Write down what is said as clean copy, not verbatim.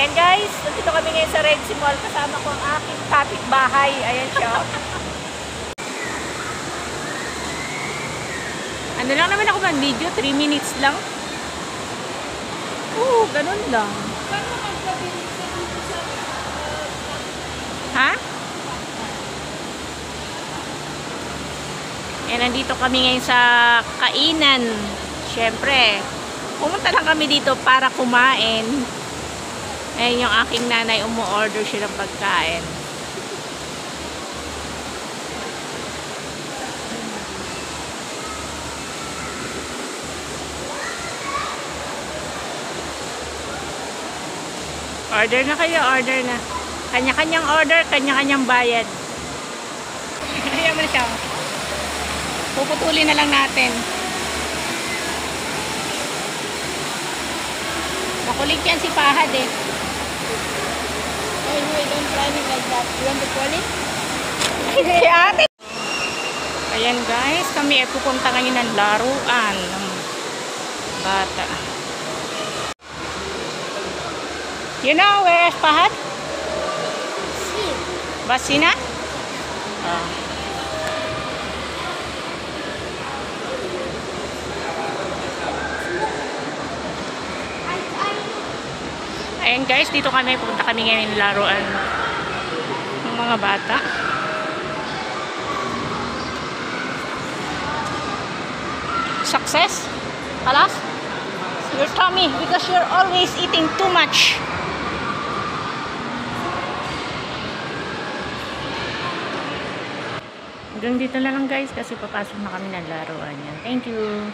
Ayan guys, nandito kami ngayon sa Red Sea Mall. Kasama ko ang aking kapitbahay. Ayan siya. Ano lang naman ako mag-video, 3 minutes lang. Oo, ganun lang. Ha? Eh, nandito kami ngayon sa kainan. Siyempre, pumunta lang kami dito para kumain. Eh, yung aking nanay, umu-order siya ng pagkain. Order na kayo, order na. Kanya-kanyang order, kanya-kanyang bayad. Ayan mo na siya. Puputulin na lang natin. Makulit yan si Pahad eh. Oh, no, don't try me like that. You want to pull it? Si ate. Ayan guys, kami ay pupunta ngayon ng laruan ng bata. You know where is Pahad? Basina? Oh. Ayan guys, dito kami, pupunta kami ngayon ng laruan ng mga bata. Success? Alas? Your tummy, because you're always eating too much. Hanggang dito na lang guys kasi papasok na kami ng laruan yan. Thank you.